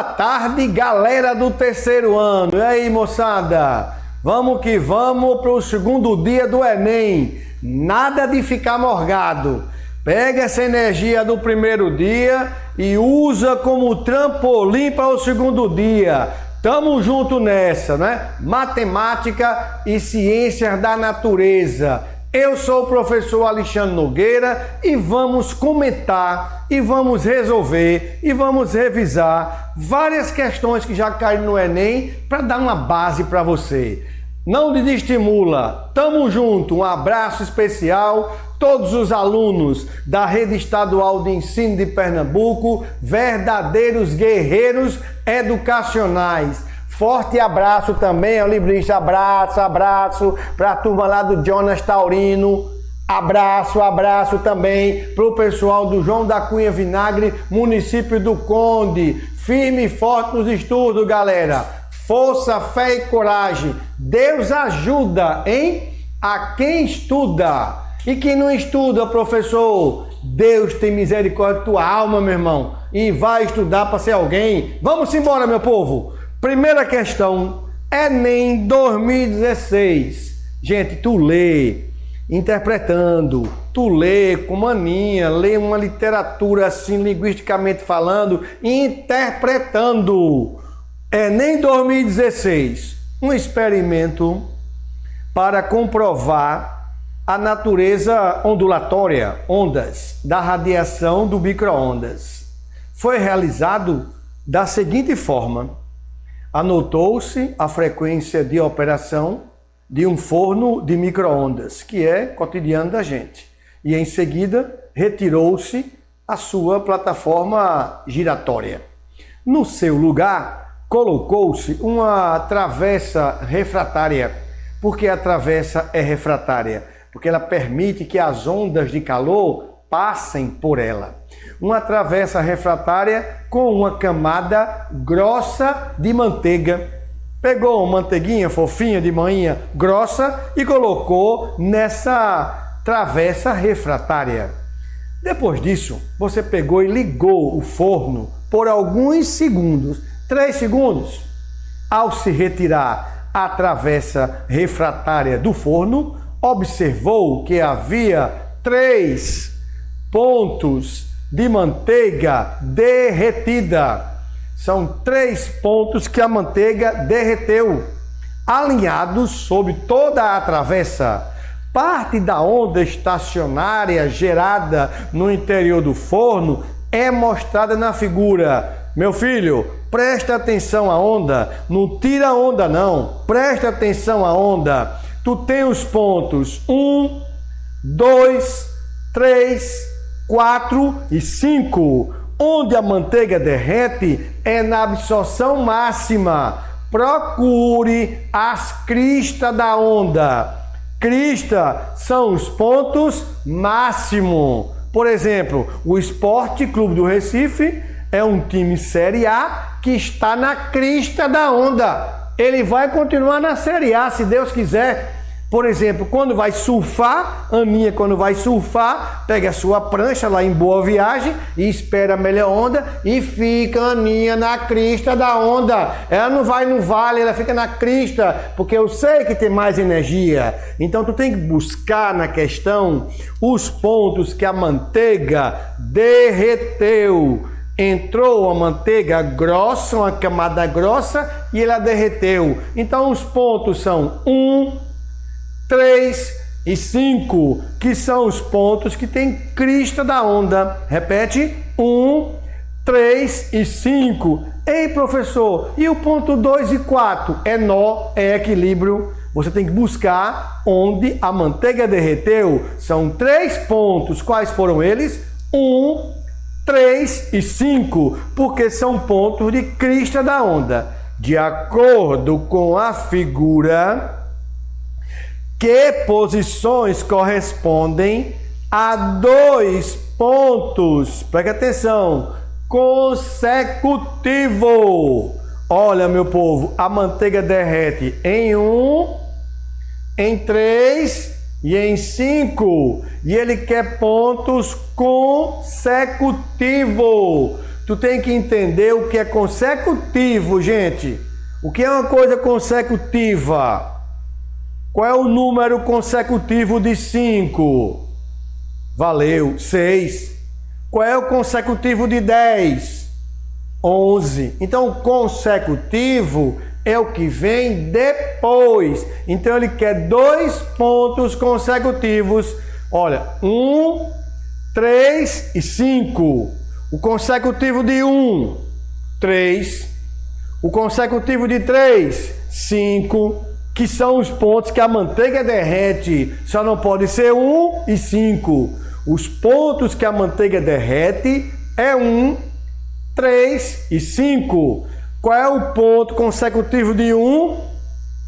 Boa tarde, galera do terceiro ano. E aí, moçada? Vamos que vamos para o segundo dia do Enem. Nada de ficar morgado. Pega essa energia do primeiro dia e usa como trampolim para o segundo dia. Tamo junto nessa, né? Matemática e ciências da natureza. Eu sou o professor Alexandre Nogueira e vamos comentar, e vamos resolver, e vamos revisar várias questões que já caíram no Enem para dar uma base para você. Não desestimula, tamo junto, um abraço especial todos os alunos da Rede Estadual de Ensino de Pernambuco, verdadeiros guerreiros educacionais. Forte abraço também ao librista, abraço para a turma lá do Jonas Taurino, abraço também para o pessoal do João da Cunha Vinagre, município do Conde, firme e forte nos estudos, galera, força, fé e coragem, Deus ajuda, hein? A quem estuda, e quem não estuda, professor, Deus tem misericórdia da tua alma, meu irmão, e vai estudar para ser alguém. Vamos embora, meu povo. Primeira questão, Enem 2016. Gente, tu lê interpretando, tu lê com maninha, lê uma literatura assim, linguisticamente falando, interpretando. Enem 2016, um experimento para comprovar a natureza ondulatória, ondas, da radiação do micro-ondas. Foi realizado da seguinte forma. Anotou-se a frequência de operação de um forno de micro-ondas, que é cotidiano da gente. E em seguida, retirou-se a sua plataforma giratória. No seu lugar, colocou-se uma travessa refratária. Por que a travessa é refratária? Porque ela permite que as ondas de calor passem por ela. Uma travessa refratária com uma camada grossa de manteiga. Pegou uma manteiguinha fofinha de manhinha grossa e colocou nessa travessa refratária. Depois disso, você pegou e ligou o forno por alguns segundos, 3 segundos. Ao se retirar a travessa refratária do forno, observou que havia 3 pontos de manteiga derretida. São 3 pontos que a manteiga derreteu, alinhados sobre toda a travessa. Parte da onda estacionária gerada no interior do forno é mostrada na figura. Meu filho, presta atenção à onda, não tira a onda não, presta atenção à onda. Tu tem os pontos 1, 2, 3, 4 e 5. Onde a manteiga derrete é na absorção máxima. Procure as cristas da onda. Crista são os pontos máximos. Por exemplo, o Esporte Clube do Recife é um time Série A que está na crista da onda. Ele vai continuar na Série A, se Deus quiser. Por exemplo, quando vai surfar, Aninha, quando vai surfar, pega a sua prancha lá em Boa Viagem e espera a melhor onda e fica a Aninha na crista da onda. Ela não vai no vale, ela fica na crista, porque eu sei que tem mais energia. Então, tu tem que buscar na questão os pontos que a manteiga derreteu. Entrou a manteiga grossa, uma camada grossa, e ela derreteu. Então, os pontos são 1, 3 e 5, que são os pontos que tem crista da onda. Repete, 1, 3 e 5. Ei, professor, e o ponto 2 e 4? É nó, é equilíbrio. Você tem que buscar onde a manteiga derreteu. São 3 pontos. Quais foram eles? 1, 3 e 5, porque são pontos de crista da onda. De acordo com a figura, que posições correspondem a 2 pontos, presta atenção, consecutivo. Olha, meu povo, a manteiga derrete em 1, em 3 e em 5. E ele quer pontos consecutivos. Tu tem que entender o que é consecutivo, gente. O que é uma coisa consecutiva? Qual é o número consecutivo de 5? Valeu, 6. Qual é o consecutivo de 10? 11. Então, o consecutivo é o que vem depois. Então, ele quer 2 pontos consecutivos. Olha, 1, 3 e 5. O consecutivo de 1, 3. O consecutivo de 3, 5. Que são os pontos que a manteiga derrete. Só não pode ser 1 e 5. Os pontos que a manteiga derrete é 1, 3 e 5. Qual é o ponto consecutivo de 1?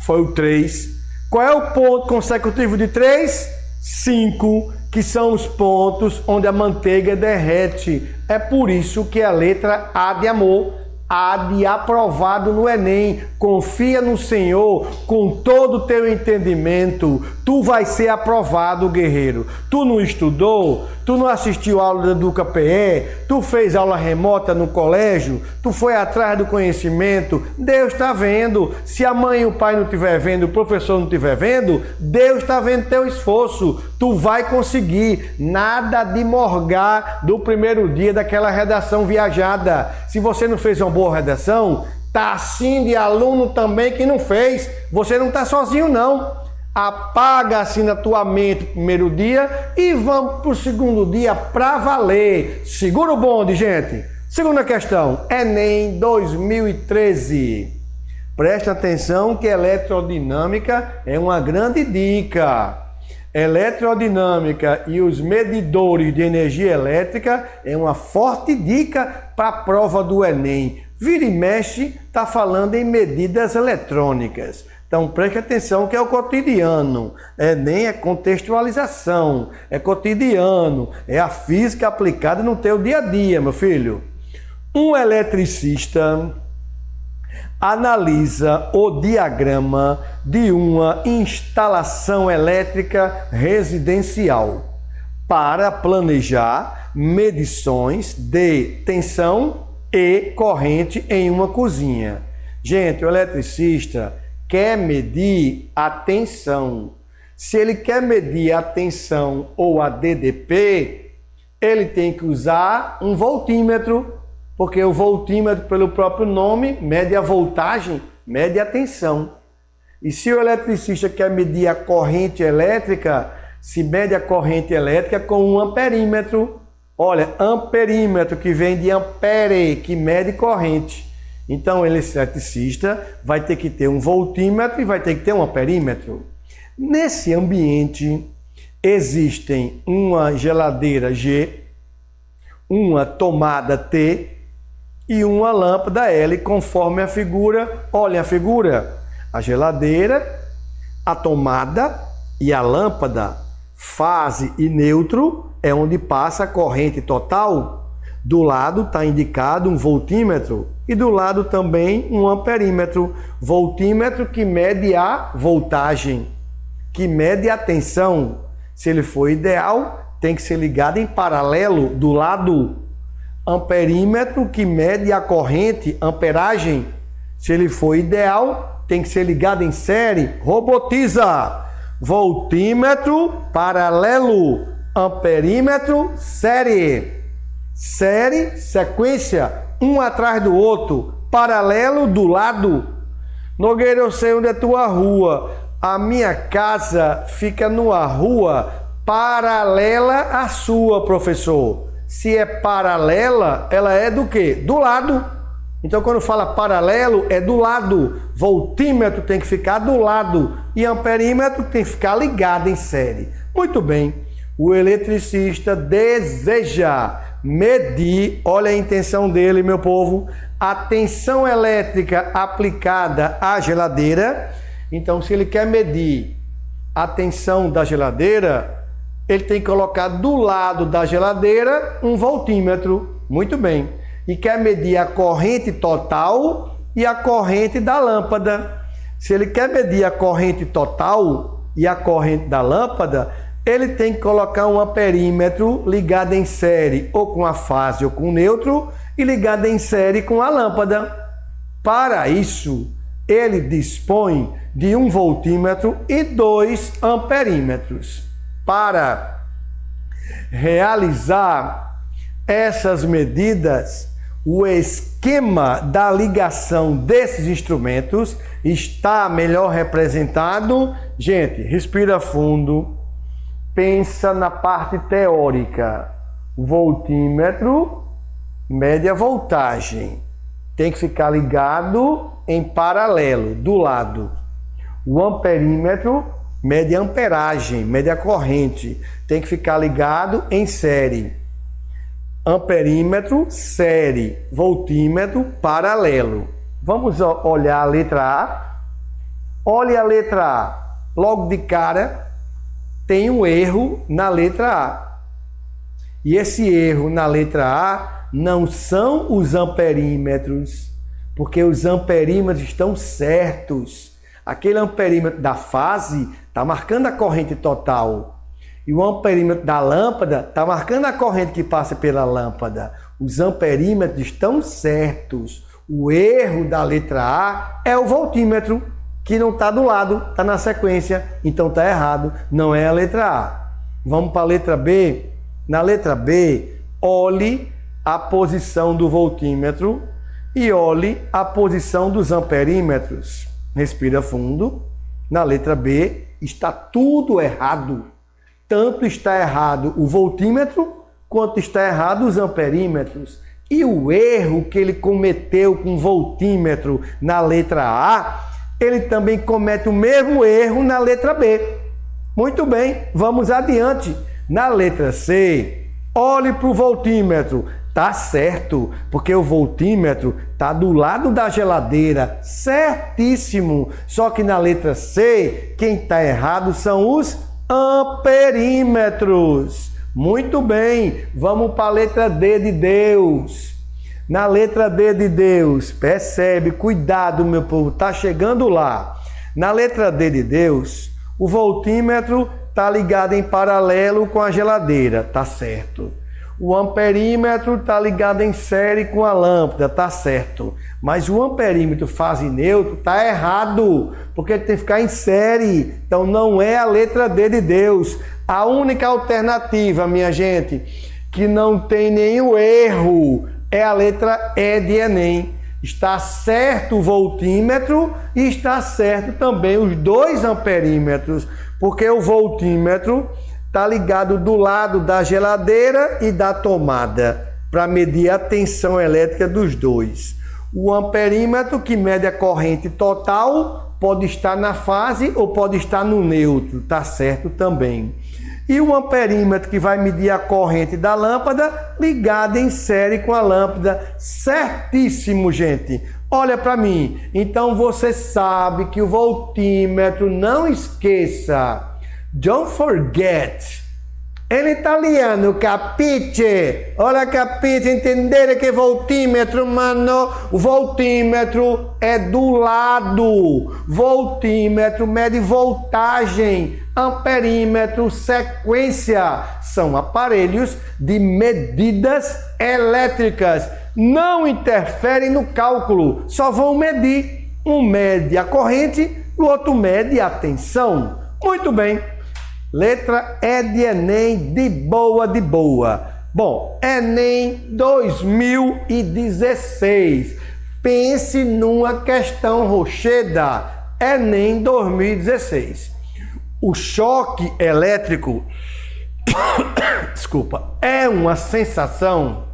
Foi o 3. Qual é o ponto consecutivo de 3? 5, que são os pontos onde a manteiga derrete. É por isso que a letra A de amor, A de aprovado no Enem. Confia no Senhor com todo o teu entendimento. Tu vai ser aprovado, guerreiro. Tu não estudou? Tu não assistiu a aula da Educa PE? Tu fez aula remota no colégio? Tu foi atrás do conhecimento? Deus está vendo. Se a mãe e o pai não estiver vendo, o professor não estiver vendo, Deus está vendo teu esforço. Tu vai conseguir. Nada de morgar do primeiro dia daquela redação viajada. Se você não fez uma boa redação, tá assim de aluno também que não fez. Você não está sozinho, não. Apaga assim na tua mente o primeiro dia e vamos para o segundo dia para valer. Segura o bonde, gente. Segunda questão, Enem 2013. Presta atenção que eletrodinâmica é uma grande dica. Eletrodinâmica e os medidores de energia elétrica é uma forte dica para a prova do Enem. Vira e mexe, está falando em medidas eletrônicas. Então preste atenção que é o cotidiano, nem é contextualização, é cotidiano, é a física aplicada no teu dia a dia, meu filho. Um eletricista analisa o diagrama de uma instalação elétrica residencial para planejar medições de tensão e corrente em uma cozinha. Gente, o eletricista quer medir a tensão. Se ele quer medir a tensão ou a DDP, ele tem que usar um voltímetro, porque o voltímetro, pelo próprio nome, mede a voltagem, mede a tensão. E se o eletricista quer medir a corrente elétrica, se mede a corrente elétrica com um amperímetro. Olha, amperímetro, que vem de ampere, que mede corrente. Então, o eletricista vai ter que ter um voltímetro e vai ter que ter um amperímetro. Nesse ambiente, existem uma geladeira G, uma tomada T e uma lâmpada L, conforme a figura. Olha a figura, a geladeira, a tomada e a lâmpada, fase e neutro, é onde passa a corrente total. Do lado está indicado um voltímetro e do lado também um amperímetro. Voltímetro que mede a voltagem, que mede a tensão. Se ele for ideal, tem que ser ligado em paralelo do lado. Amperímetro que mede a corrente, amperagem. Se ele for ideal, tem que ser ligado em série. Robotiza. Voltímetro, paralelo. Amperímetro, série. Série, sequência, um atrás do outro, paralelo do lado. Nogueira, eu sei onde é tua rua. A minha casa fica numa rua paralela à sua, professor. Se é paralela, ela é do quê? Do lado. Então, quando fala paralelo, é do lado. Voltímetro tem que ficar do lado e amperímetro tem que ficar ligado em série. Muito bem. O eletricista deseja medir, olha a intenção dele, meu povo, a tensão elétrica aplicada à geladeira. Então, se ele quer medir a tensão da geladeira, ele tem que colocar do lado da geladeira um voltímetro. Muito bem. E quer medir a corrente total e a corrente da lâmpada. Se ele quer medir a corrente total e a corrente da lâmpada, ele tem que colocar um amperímetro ligado em série, ou com a fase ou com o neutro, e ligada em série com a lâmpada. Para isso, ele dispõe de um voltímetro e 2 amperímetros. Para realizar essas medidas, o esquema da ligação desses instrumentos está melhor representado. Gente, respira fundo, pensa na parte teórica. O voltímetro mede a voltagem, tem que ficar ligado em paralelo, do lado. O amperímetro mede a amperagem, mede a corrente, tem que ficar ligado em série. Amperímetro, série, voltímetro, paralelo. Vamos olhar a letra A. Olhe a letra A. Logo de cara, tem um erro na letra A. E esse erro na letra A não são os amperímetros, porque os amperímetros estão certos. Aquele amperímetro da fase está marcando a corrente total. E o amperímetro da lâmpada está marcando a corrente que passa pela lâmpada. Os amperímetros estão certos. O erro da letra A é o voltímetro, que não está do lado, está na sequência. Então está errado, não é a letra A. Vamos para a letra B. Na letra B, olhe a posição do voltímetro e olhe a posição dos amperímetros. Respira fundo. Na letra B, está tudo errado. Tanto está errado o voltímetro, quanto está errado os amperímetros. E o erro que ele cometeu com o voltímetro na letra A, ele também comete o mesmo erro na letra B. Muito bem, vamos adiante. Na letra C, olhe para o voltímetro. Tá certo, porque o voltímetro está do lado da geladeira, certíssimo. Só que na letra C, quem está errado são os amperímetros. Muito bem, vamos para a letra D de Deus. Na letra D de Deus, percebe, cuidado meu povo, está chegando lá. Na letra D de Deus, o voltímetro está ligado em paralelo com a geladeira, tá certo. O amperímetro está ligado em série com a lâmpada, tá certo. Mas o amperímetro fase neutro está errado, porque ele tem que ficar em série. Então não é a letra D de Deus. A única alternativa, minha gente, que não tem nenhum erro, é a letra E de Enem. Está certo o voltímetro e está certo também os 2 amperímetros, porque o voltímetro está ligado do lado da geladeira e da tomada, para medir a tensão elétrica dos dois. O amperímetro, que mede a corrente total, pode estar na fase ou pode estar no neutro, tá certo também. E o amperímetro, que vai medir a corrente da lâmpada, ligada em série com a lâmpada, certíssimo, gente. Olha para mim, então você sabe que o voltímetro, não esqueça, don't forget. Em italiano, capite? Ora capite, entendere che voltímetro, mano? O voltímetro é do lado. Voltímetro mede voltagem. Amperímetro, sequência. São aparelhos de medidas elétricas. Não interferem no cálculo, só vão medir. Um mede a corrente, o outro mede a tensão. Muito bem. Letra E de Enem, de boa, de boa. Bom, Enem 2016. Pense numa questão rocheda. Enem 2016. O choque elétrico, desculpa, é uma sensação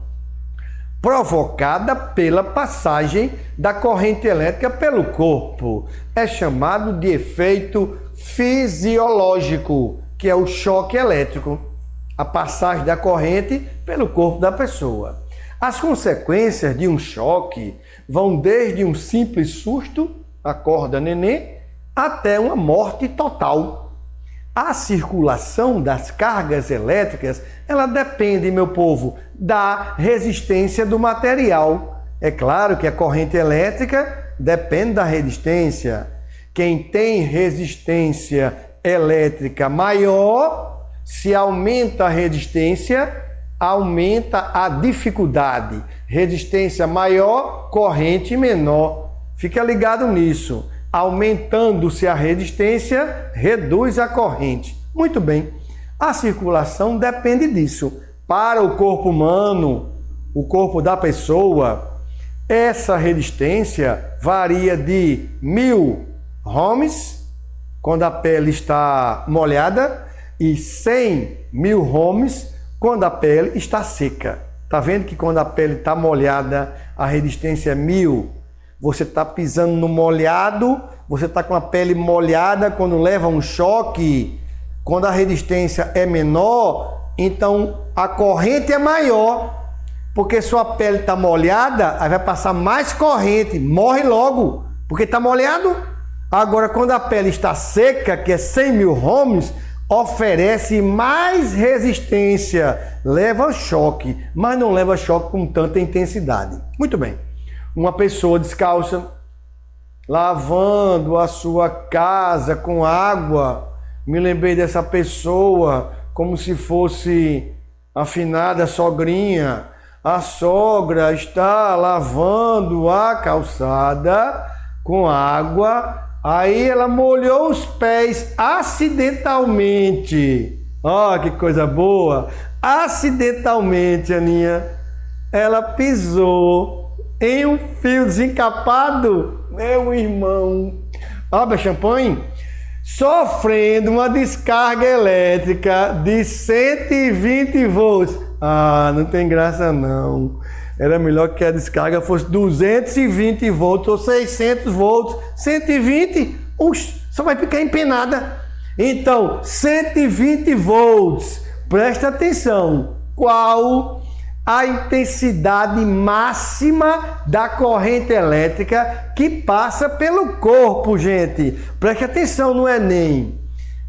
provocada pela passagem da corrente elétrica pelo corpo. É chamado de efeito fisiológico, que é o choque elétrico, a passagem da corrente pelo corpo da pessoa. As consequências de um choque vão desde um simples susto, acorda nenê, até uma morte total. A circulação das cargas elétricas, ela depende, meu povo, da resistência do material. É claro que a corrente elétrica depende da resistência. Quem tem resistência elétrica maior, se aumenta a resistência, aumenta a dificuldade. Resistência maior, corrente menor. Fica ligado nisso. Aumentando-se a resistência, reduz a corrente. Muito bem. A circulação depende disso. Para o corpo humano, o corpo da pessoa, essa resistência varia de 1000 ohms, quando a pele está molhada, e 100.000 ohms, quando a pele está seca. Tá vendo que quando a pele está molhada, a resistência é 1000. Você está pisando no molhado, você está com a pele molhada, quando leva um choque, quando a resistência é menor, então a corrente é maior, porque sua pele está molhada, aí vai passar mais corrente, morre logo, porque está molhado. Agora, quando a pele está seca, que é 100.000 ohms, oferece mais resistência, leva choque, mas não leva choque com tanta intensidade. Muito bem. Uma pessoa descalça, lavando a sua casa com água, me lembrei dessa pessoa como se fosse a finada sogrinha. A sogra está lavando a calçada com água, aí ela molhou os pés acidentalmente. Ó, que coisa boa! Acidentalmente, Aninha, ela pisou em um fio desencapado, meu irmão. Ó, champanhe, sofrendo uma descarga elétrica de 120 volts. Ah, não tem graça não. Era melhor que a descarga fosse 220 volts ou 600 volts. 120, só vai ficar empenada. Então, 120 volts. Presta atenção. Qual a intensidade máxima da corrente elétrica que passa pelo corpo, gente? Preste atenção no Enem.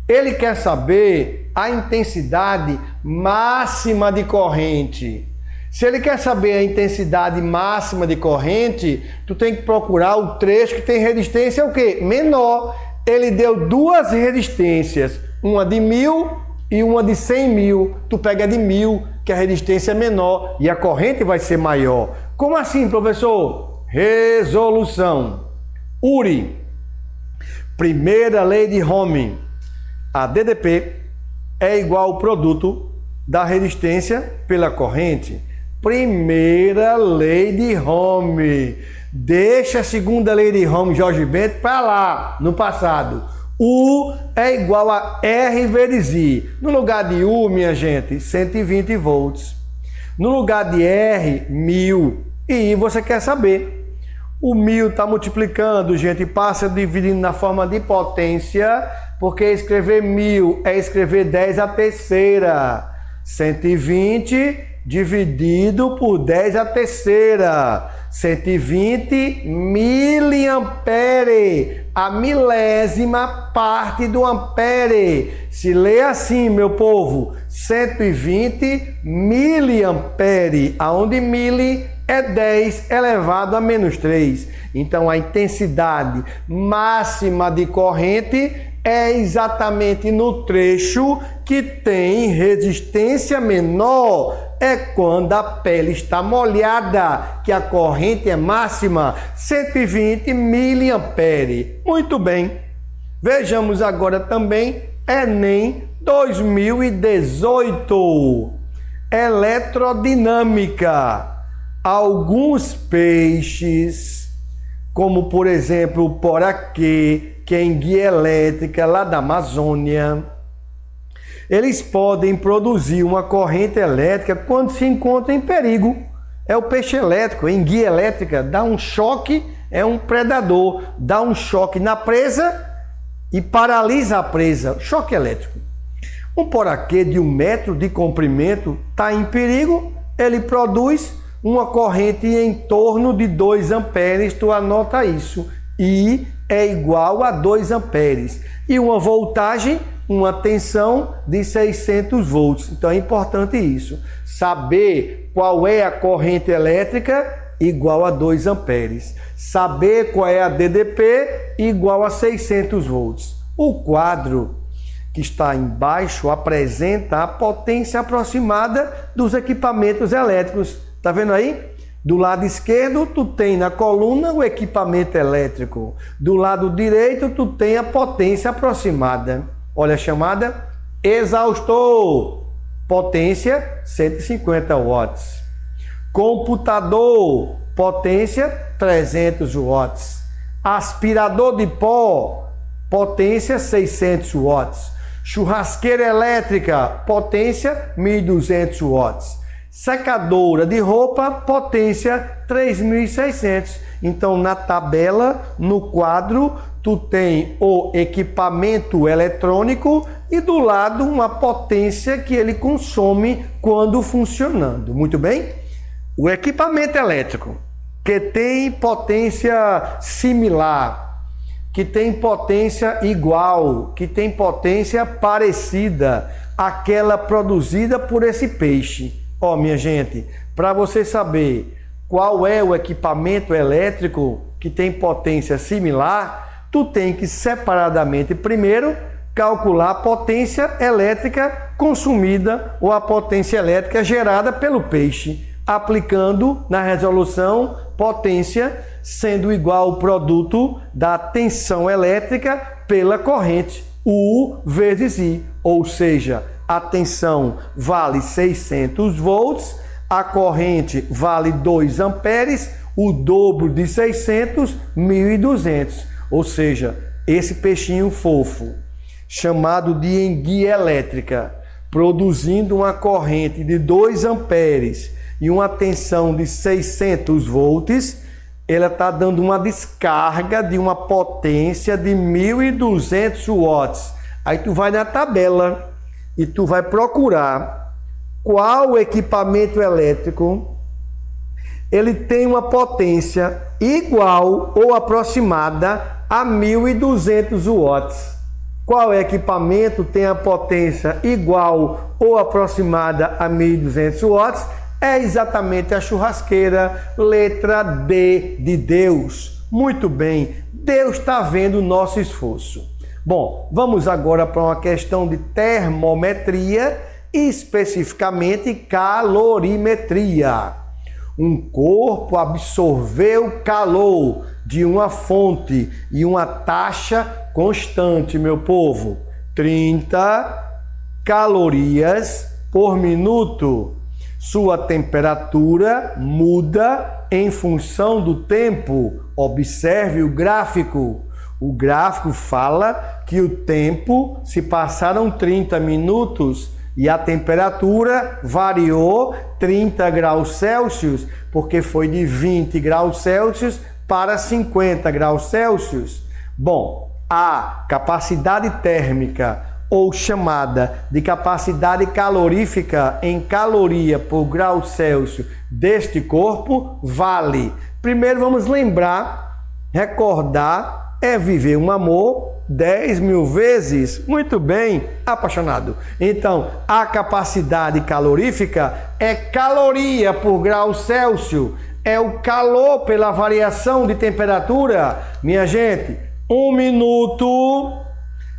Ele quer saber a intensidade máxima de corrente. Se ele quer saber a intensidade máxima de corrente, tu tem que procurar o trecho que tem resistência o quê? Menor. Ele deu duas resistências, uma de 1000 e uma de 100.000. Tu pega de 1000, que a resistência é menor e a corrente vai ser maior. Como assim, professor? Resolução. URI. Primeira lei de Ohm. A DDP é igual ao produto da resistência pela corrente. Primeira lei de Ohm. Deixa a segunda lei de Ohm, Jorge Bento, para lá, no passado. U é igual a R vezes I. No lugar de U, minha gente, 120 volts. No lugar de R, 1000. E I você quer saber. O 1000 está multiplicando, gente, passa dividindo na forma de potência, porque escrever 1000 é escrever 10 à terceira. 120 dividido por 10 à terceira. 120 miliampere, a milésima parte do ampere. Se lê assim, meu povo, 120 miliampere, aonde mili é 10 elevado a menos 3. Então, a intensidade máxima de corrente é exatamente no trecho que tem resistência menor. É quando a pele está molhada, que a corrente é máxima, 120 miliampere. Muito bem. Vejamos agora também Enem 2018. Eletrodinâmica. Alguns peixes, como por exemplo o poraquê, que é enguia elétrica lá da Amazônia, eles podem produzir uma corrente elétrica quando se encontram em perigo. É o peixe elétrico, enguia elétrica, dá um choque, é um predador, dá um choque na presa e paralisa a presa, choque elétrico. Um poraquê de 1 metro de comprimento está em perigo, ele produz uma corrente em torno de 2 amperes, tu anota isso, I é igual a 2 amperes, e uma voltagem, uma tensão de 600 volts. Então é importante isso, saber qual é a corrente elétrica igual a 2 amperes, saber qual é a DDP igual a 600 volts. O quadro que está embaixo apresenta a potência aproximada dos equipamentos elétricos. Tá vendo aí? Do lado esquerdo, tu tem na coluna o equipamento elétrico. Do lado direito, tu tem a potência aproximada. Olha a chamada: exaustor, potência 150 watts. Computador, potência 300 watts. Aspirador de pó, potência 600 watts. Churrasqueira elétrica, potência 1.200 watts. Secadora de roupa, potência 3.600. Então, na tabela, no quadro, tu tem o equipamento eletrônico e do lado uma potência que ele consome quando funcionando. Muito bem? O equipamento elétrico, que tem potência similar, que tem potência igual, que tem potência parecida àquela produzida por esse peixe. Ó, minha gente, para você saber qual é o equipamento elétrico que tem potência similar, tu tem que separadamente primeiro calcular a potência elétrica consumida ou a potência elétrica gerada pelo peixe, aplicando na resolução potência sendo igual ao produto da tensão elétrica pela corrente, U vezes I, ou seja, a tensão vale 600 volts, a corrente vale 2 amperes, o dobro de 600, 1.200. Ou seja, esse peixinho fofo, chamado de enguia elétrica, produzindo uma corrente de 2 amperes e uma tensão de 600 volts, ela está dando uma descarga de uma potência de 1.200 watts. Aí tu vai na tabela e tu vai procurar qual equipamento elétrico ele tem uma potência igual ou aproximada a 1.200 watts. Qual equipamento tem a potência igual ou aproximada a 1.200 watts? É exatamente a churrasqueira, letra D de Deus. Muito bem, Deus está vendo o nosso esforço. Bom, vamos agora para uma questão de termometria, especificamente calorimetria. Um corpo absorveu calor de uma fonte e uma taxa constante, meu povo, 30 calorias por minuto. Sua temperatura muda em função do tempo. Observe o gráfico. O gráfico fala que o tempo, se passaram 30 minutos e a temperatura variou 30 graus Celsius, porque foi de 20 graus Celsius para 50 graus Celsius. Bom, a capacidade térmica, ou chamada de capacidade calorífica em caloria por grau Celsius deste corpo, vale. Primeiro vamos lembrar, recordar, é viver um amor 10.000 vezes. Muito bem, apaixonado. Então, a capacidade calorífica é caloria por grau Celsius, é o calor pela variação de temperatura. Minha gente, 1 minuto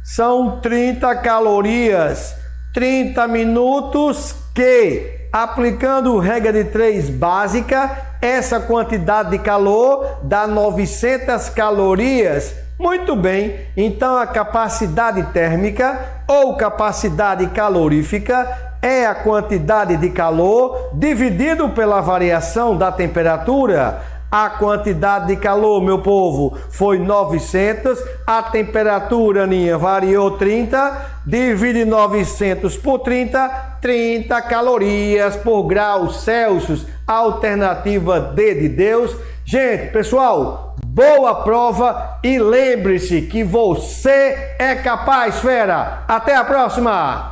são 30 calorias, 30 minutos que, aplicando regra de 3 básica, essa quantidade de calor dá 900 calorias. Muito bem, então a capacidade térmica ou capacidade calorífica é a quantidade de calor dividido pela variação da temperatura. A quantidade de calor, meu povo, foi 900, a temperatura minha variou 30, divide 900 por 30, 30 calorias por grau Celsius, alternativa D de Deus. Gente, pessoal, boa prova e lembre-se que você é capaz, fera! Até a próxima!